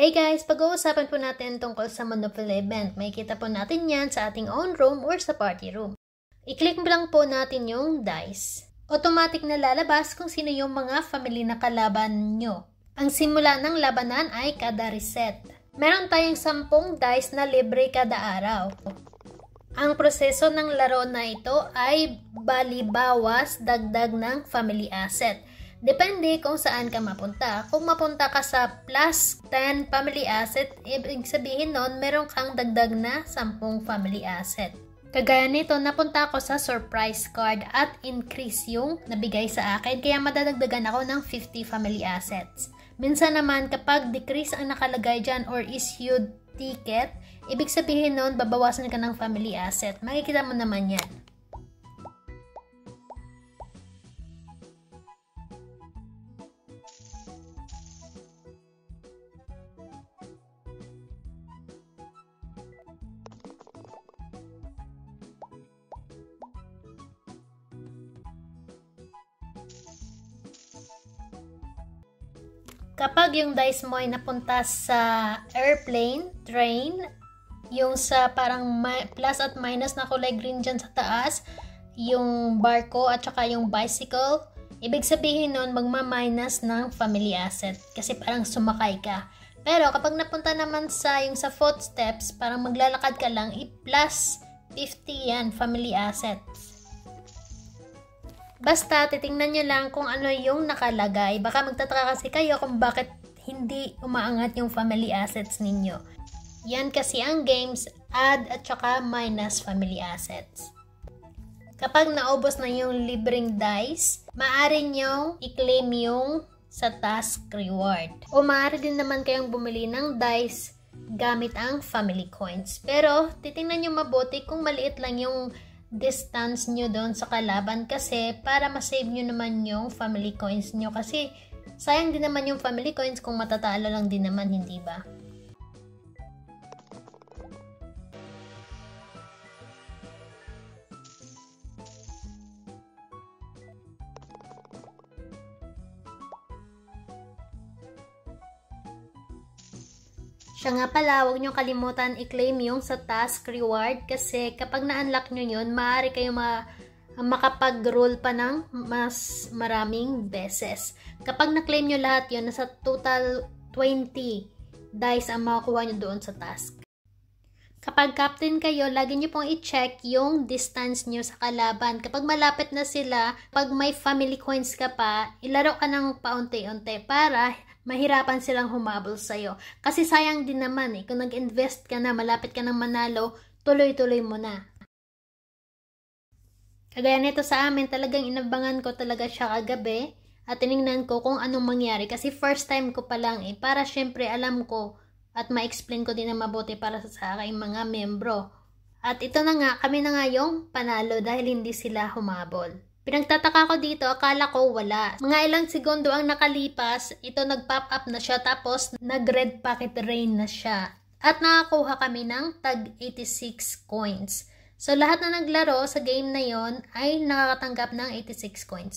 Hey guys, pag-uusapan po natin tungkol sa Monopoly event. May kita po natin yan sa ating own room or sa party room. I-click lang po natin yung dice. Automatic na lalabas kung sino yung mga family na kalaban nyo. Ang simula ng labanan ay kada reset. Meron tayong 10 dice na libre kada araw. Ang proseso ng laro na ito ay bali-bawas dagdag ng family asset. Depende kung saan ka mapunta. Kung mapunta ka sa plus 10 family asset, ibig sabihin nun, meron kang dagdag na 10 family asset. Kagaya nito, napunta ako sa surprise card at increase yung nabigay sa akin, kaya madadagdagan ako ng 50 family assets. Minsan naman, kapag decrease ang nakalagay dyan or issued ticket, ibig sabihin nun, babawasan ka ng family asset. Makikita mo naman yan. Kapag yung dice mo ay napunta sa airplane, train, yung sa parang plus at minus na kulay green dyan sa taas, yung barko at saka yung bicycle, ibig sabihin nun magma-minus ng family asset kasi parang sumakay ka. Pero kapag napunta naman sa yung sa footsteps, parang maglalakad ka lang, i-plus 50 yan, family assets. Basta, titingnan nyo lang kung ano yung nakalagay. Baka magtataka kasi kayo kung bakit hindi umaangat yung family assets ninyo. Yan kasi ang games, add at saka minus family assets. Kapag naubos na yung libreng dice, maaari nyo i-claim yung sa task reward. O maaari din naman kayong bumili ng dice gamit ang family coins. Pero, titingnan nyo mabuti kung maliit lang yung distance nyo doon sa kalaban kasi para masave nyo naman yung family coins nyo kasi sayang din naman yung family coins kung matatalo lang din naman, hindi ba? Siya nga pala, huwag nyo kalimutan i-claim yung sa task reward kasi kapag na-unlock nyo yun, maaari kayo makapag-roll pa ng mas maraming beses. Kapag na-claim nyo lahat yun, nasa total 20 dice ang makukuha nyo doon sa task. Kapag captain kayo, lagi nyo pong i-check yung distance nyo sa kalaban. Kapag malapit na sila, pag may family coins ka pa, ilaro ka ng paunti-unti para mahirapan silang humabol sa'yo. Kasi sayang din naman kung nag-invest ka na, malapit ka ng manalo, tuloy-tuloy mo na. Kagaya nito sa amin, talagang inabangan ko talaga siya kagabi at tinignan ko kung anong mangyari. Kasi first time ko pa lang para syempre alam ko at ma-explain ko din na mabuti para sa aking mga membro. At ito na nga, kami na nga yung panalo dahil hindi sila humabol. Pinagtataka ko dito, akala ko wala. Mga ilang segundo ang nakalipas, ito nag-pop up na siya tapos nag-red pocket rain na siya. At nakakuha kami ng tag 86 coins. So lahat na naglaro sa game na yon ay nakakatanggap ng 86 coins.